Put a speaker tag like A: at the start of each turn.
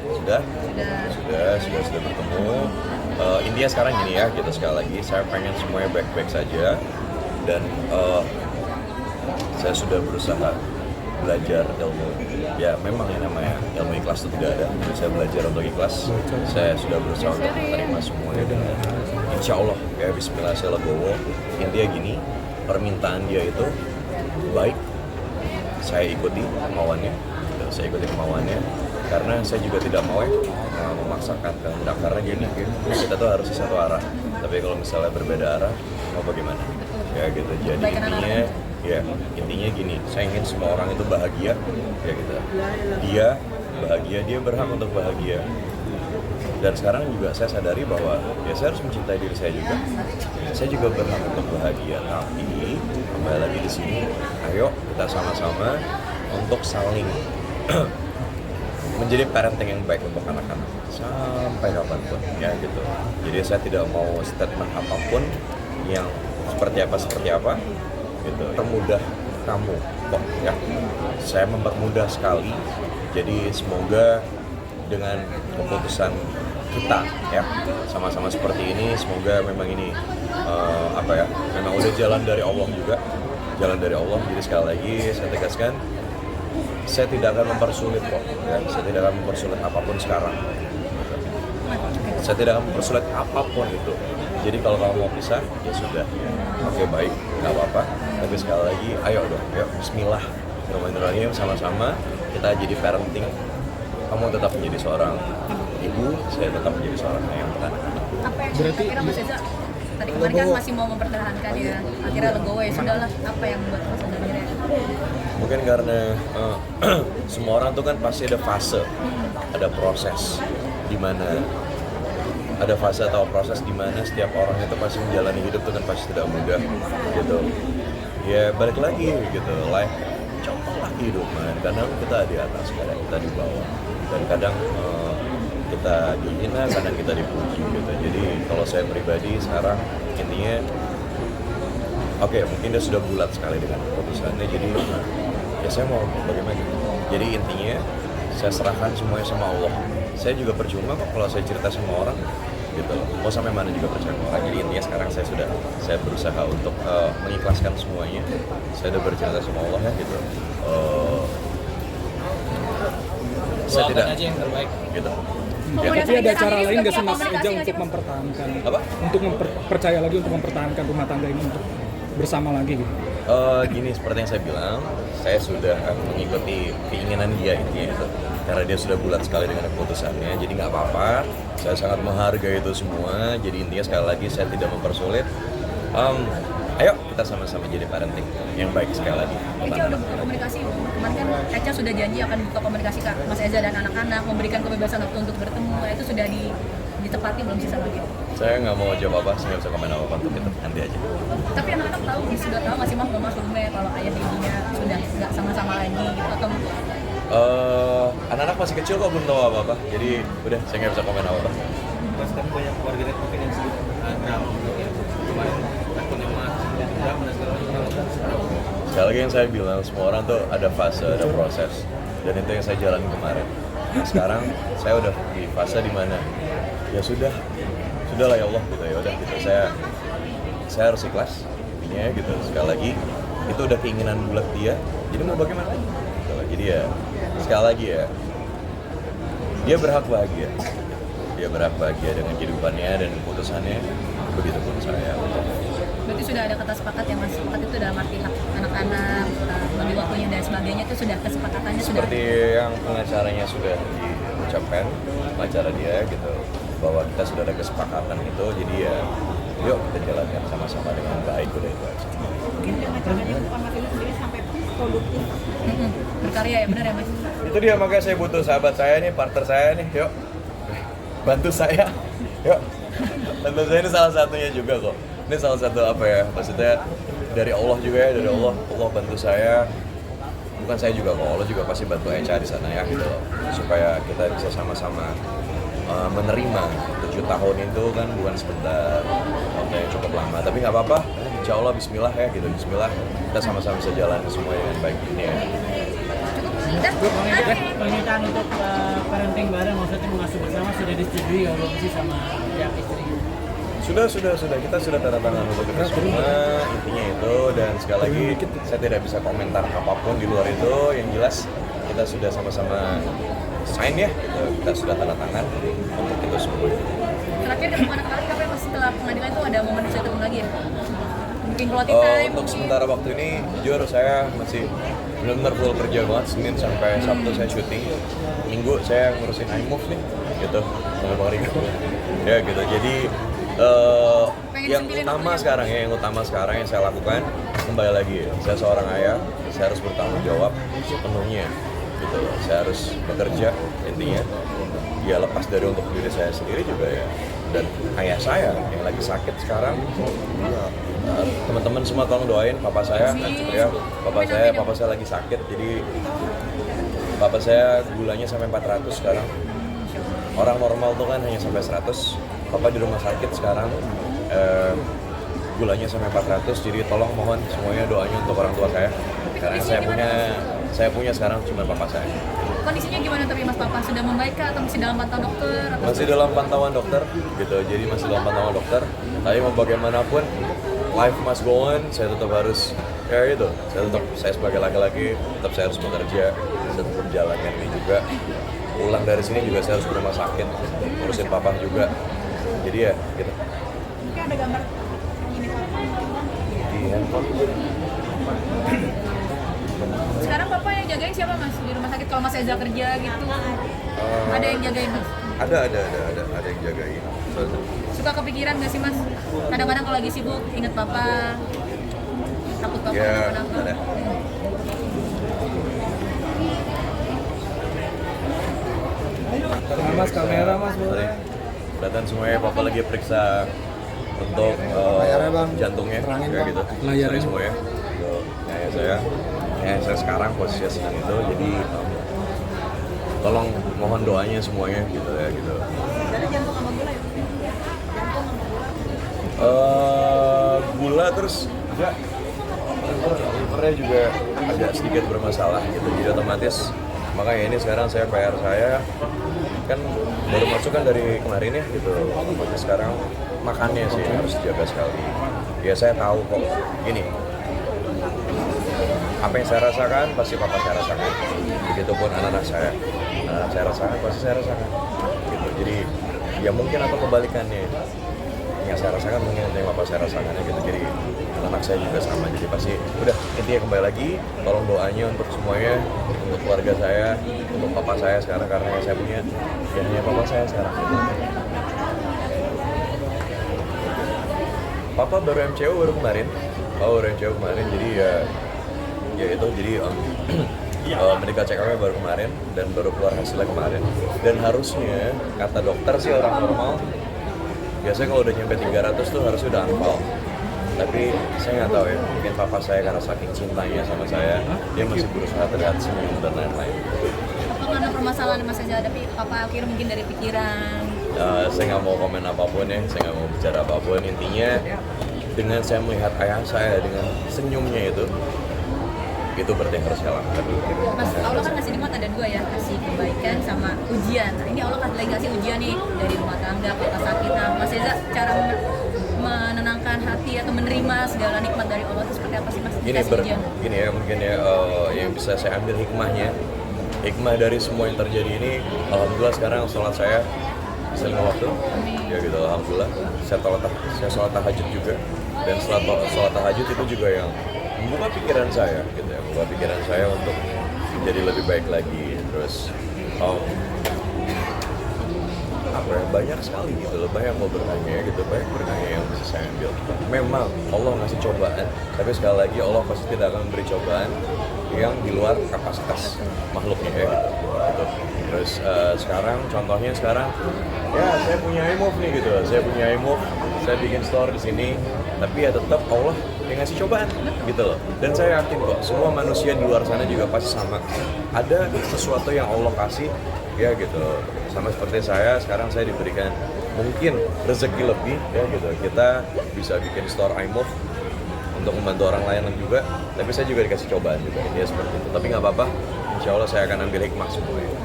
A: Sudah bertemu. Intinya sekarang gini ya, kita sekali lagi saya pengen semuanya baik-baik saja dan saya sudah berusaha belajar ilmu. Ya memang yang namanya ilmu ikhlas itu tidak ada. Saya belajar untuk ikhlas. Saya sudah berusaha untuk menerima semuanya dengan insya Allah ya Bismillah saya legowo. Intinya gini, permintaan dia itu baik. Saya ikuti kemauannya karena saya juga tidak mau memaksakan kehendak karena gini kita tuh harus di satu arah tapi kalau misalnya berbeda arah mau bagaimana ya gitu jadi intinya gini saya ingin semua orang itu bahagia ya gitu dia bahagia dia berhak untuk bahagia dan sekarang juga saya sadari bahwa ya saya harus mencintai diri saya juga berhak untuk bahagia tapi kembali lagi di sini ayo kita sama-sama untuk saling menjadi parenting yang baik untuk anak-anak sampai kapanpun ya gitu. Jadi saya tidak mau statement apapun yang seperti apa gitu. Permudah kamu kok ya. Saya mempermudah sekali. Jadi semoga dengan keputusan kita ya sama-sama seperti ini semoga memang ini memang udah jalan dari Allah juga. Jalan dari Allah. Jadi sekali lagi saya tegaskan saya tidak akan mempersulit kok ya. Saya tidak akan mempersulit apapun sekarang saya tidak akan mempersulit apapun itu jadi kalau kamu mau pisah ya sudah oke baik nggak apa-apa tapi sekali lagi ayo bismillah Bismillahirrahmanirrahim sama-sama kita jadi parenting kamu tetap menjadi seorang ibu saya tetap menjadi seorang ayah untuk anak-anak
B: apa yang kira-kira Mas Eza tadi kemarin kan masih mau mempertahankan ya akhirnya legowo ya sudahlah apa yang membuat Mas Eza akhirnya
A: mungkin karena semua orang tuh kan pasti ada fase, ada proses di mana setiap orang itu pasti menjalani hidup tuh kan pasti tidak mudah gitu. Ya balik lagi gitu, life cobalah kehidupan. Kadang kita di atas, kadang kita di bawah, dan kadang kita dihina, kadang kita dipuji gitu. Jadi kalau saya pribadi sekarang intinya mungkin dia sudah bulat sekali dengan keputusannya jadi ya saya mau bagaimana jadi intinya saya serahkan semuanya sama Allah saya juga percuma kok kalau saya cerita sama orang gitu mau sampai mana juga percaya sama orang jadi intinya sekarang saya berusaha untuk mengikhlaskan semuanya saya udah bercerita sama Allah ya gitu saya tidak
C: aja yang terbaik
A: gitu
B: ya.
D: Tapi ada cara lain nggak sih Mas Eza untuk mempertahankan untuk percaya lagi untuk mempertahankan rumah tangga ini untuk bersama lagi gitu?
A: Gini seperti yang saya bilang saya sudah mengikuti keinginan dia intinya itu karena dia sudah bulat sekali dengan keputusannya jadi nggak apa-apa saya sangat menghargai itu semua jadi intinya sekali lagi saya tidak mempersulit ayo kita sama-sama jadi parenting yang baik sekali lagi
B: Eca udah buka komunikasi kemarin kan Eca sudah janji akan buka komunikasi ke Mas Eza dan anak-anak memberikan kebebasan waktu untuk bertemu itu sudah ditepati belum sisa lagi
A: saya nggak mau jawab apa saya nggak bisa komen apa untuk itu nanti aja
B: tapi anak-anak sudah tahu nggak sih Mas Rume kalau ayah dan ibunya sudah nggak sama-sama lagi gitu atau
A: anak-anak masih kecil kok belum tahu apa-apa jadi udah saya nggak bisa komen apa-apa
C: pas kan banyak warganet mungkin yang sebut drama kemarin akunnya drama dan segala macam
A: sekali lagi yang saya bilang semua orang tuh ada fase ada proses dan itu yang saya jalani kemarin sekarang saya udah di fase dimana ya sudahlah ya Allah gitu ya udah gitu saya harus ikhlas intinya gitu sekali lagi itu udah keinginan bulat dia jadi mau bagaimana gitu. Jadi ya sekali lagi ya dia berhak bahagia dengan kehidupannya dan keputusannya begitu pun saya
B: berarti sudah ada kata sepakat yang Mas sepakat itu dalam arti hak anak-anak bagi waktunya dan sebagainya itu sudah kesepakatannya
A: seperti yang pengacaranya sudah diucapkan pengacara dia gitu bahwa kita sudah ada kesepakatan itu jadi ya yuk kita jalankan sama-sama dengan baik udah itu aja
E: mungkin dengan caranya bukan Mas Eza sendiri sampai produktif
B: berkarya ya benar ya Mas
A: itu dia makanya saya butuh sahabat saya nih partner saya nih yuk bantu saya yuk bantu saya ini salah satunya juga kok ini salah satu maksudnya dari Allah juga ya dari Allah bantu saya bukan saya juga kok Allah juga pasti bantu Eca di sana ya gitu loh supaya kita bisa sama-sama menerima 7 tahun itu kan bukan sebentar waktu yang cukup lama tapi nggak apa-apa insya Allah Bismillah ya gitu Bismillah kita sama-sama bisa jalan semuanya dengan baik ini ya
E: permintaan untuk parenting bareng maksudnya
F: sudah disetujui kalau belum sih sama pihak istri?
A: Sudah. Kita sudah tanda tangan untuk itu semua, intinya itu. Dan sekali lagi, saya tidak bisa komentar apapun di luar itu. Yang jelas, kita sudah sama-sama sign ya, gitu. Kita sudah tanda tangan untuk itu semua.
B: Terakhir ketemu anak kali kapan pas setelah pengadilan itu ada momen bisa ketemu lagi ya? Mungkin quality
A: Oh,
B: time
A: untuk
B: mungkin.
A: sementara waktu ini, jujur saya masih benar-benar full kerja banget. Senin sampai Sabtu saya syuting. Minggu saya ngurusin iMove nih, gitu. Sama Bang Riko. Ya gitu, jadi yang utama sekarang yang saya lakukan kembali lagi, saya seorang ayah, saya harus bertanggung jawab sepenuhnya gitu. Saya harus bekerja intinya. Ya lepas dari untuk diri saya sendiri juga ya, dan ayah saya yang lagi sakit sekarang. Teman-teman semua tolong doain papa saya ya. Papa saya lagi sakit, jadi papa saya gulanya sampai 400 sekarang. Orang normal tuh kan hanya sampai 100. Papa di rumah sakit sekarang, gulanya sampai 400. Jadi tolong mohon semuanya doanya untuk orang tua saya. Karena saya punya sekarang cuma papa saya.
B: Kondisinya gimana tapi Mas Papa? Sudah membaik kah atau masih dalam pantauan dokter? Atau
A: Masih dalam pantauan dokter gitu. Jadi masih dalam pantauan dokter. Tapi mau bagaimanapun life must go on. Saya tetap harus saya sebagai laki-laki tetap saya harus bekerja, saya tetap menjalankan ini juga. Pulang dari sini juga saya harus ke rumah sakit, ngurusin papa juga. Jadi ya gitu.
E: Mungkin ada gambar ini
A: Di handphone.
B: sekarang Papa yang jagain siapa Mas di rumah sakit kalau Mas Eza kerja gitu? Ada yang jagain Mas?
A: Ada yang jagain.
B: Suka kepikiran nggak sih Mas? Kadang-kadang kalau lagi sibuk inget Papa, takut Papa
A: Ya,
B: kenapa-napa.
A: ada.
D: Mas kamera mas boleh.
A: Kelihatan semuanya, papa lagi periksa untuk jantungnya,
D: Terangin,
A: kayak
D: Bang.
A: gitu.
D: Layarnya.
A: Sorry semuanya. Saya sekarang posisinya sedang itu, jadi tolong mohon doanya semuanya gitu ya gitu.
E: Jadi jantung sama gula ya? Jantung sama gula.
A: Gula terus juga livernya juga agak sedikit bermasalah gitu, jadi otomatis makanya ini sekarang PR saya kan baru masuk kan dari kemarin ya gitu. Otomatis sekarang makannya sih harus dijaga sekali. Ya saya tahu kok ini apa yang saya rasakan pasti papa saya rasakan. Begitupun anak-anak saya rasakan pasti saya rasakan. Gitu. Jadi ya mungkin atau kebalikannya, yang saya rasakan mungkin yang papa saya rasakan gitu. Jadi anak saya juga sama. Jadi pasti udah intinya kembali lagi, tolong doanya untuk semuanya, untuk keluarga saya, untuk papa saya sekarang karena yang saya punya ya hanya papa saya sekarang. Papa baru MCO baru kemarin. Jadi ya itu jadi medical check up-nya baru kemarin dan baru keluar hasilnya kemarin. Dan harusnya kata dokter sih orang normal biasanya kalau udah nyampe 300 tuh harusnya udah unfold. Tapi saya nggak tahu ya, mungkin papa saya karena saking cintanya sama saya, dia masih berusaha terlihat senyum dan lain-lain.
B: Apa karena permasalahan Mas Eza, tapi Papa akhirnya mungkin dari pikiran?
A: Saya nggak mau komen apapun ya, saya nggak mau bicara apapun. Intinya dengan saya melihat ayah saya dengan senyumnya itu berarti yang harus saya lakukan.
B: Mas, Allah kan ngasih nikmat ada dua ya, kasih kebaikan sama ujian. Nah, ini Allah lagi ngasih ujian nih dari rumah tangga, patah sakit. Nah, Mas Eza cara menenangkan hati atau menerima segala nikmat dari Allah itu seperti apa sih Mas?
A: Gini ya mungkin ya yang bisa saya ambil hikmah dari semua yang terjadi ini. Alhamdulillah sekarang sholat saya bisa 5 waktu. Ya gitu, alhamdulillah. Saya sholat tahajud juga, dan sholat tahajud itu juga yang membuka pikiran saya gitu ya, membuka pikiran saya untuk menjadi lebih baik lagi. Terus banyak sekali gitu loh, banyak mau bertanya gitu, banyak bertanya yang bisa saya ambil. Memang Allah ngasih cobaan, tapi sekali lagi Allah pasti tidak akan memberi cobaan yang di luar kapasitas makhluknya ya gitu. Terus contohnya sekarang ya saya punya iMove nih gitu, saya bikin store di sini, tapi ya tetap Allah yang ngasih cobaan gitu loh. Dan saya yakin kok semua manusia di luar sana juga pasti sama, ada sesuatu yang Allah kasih ya gitu. Sama seperti sekarang saya diberikan mungkin rezeki lebih ya gitu, kita bisa bikin store iMove untuk membantu orang lain juga, tapi saya juga dikasih cobaan juga ya seperti itu. Tapi nggak apa-apa, insya Allah saya akan ambil hikmah semuanya.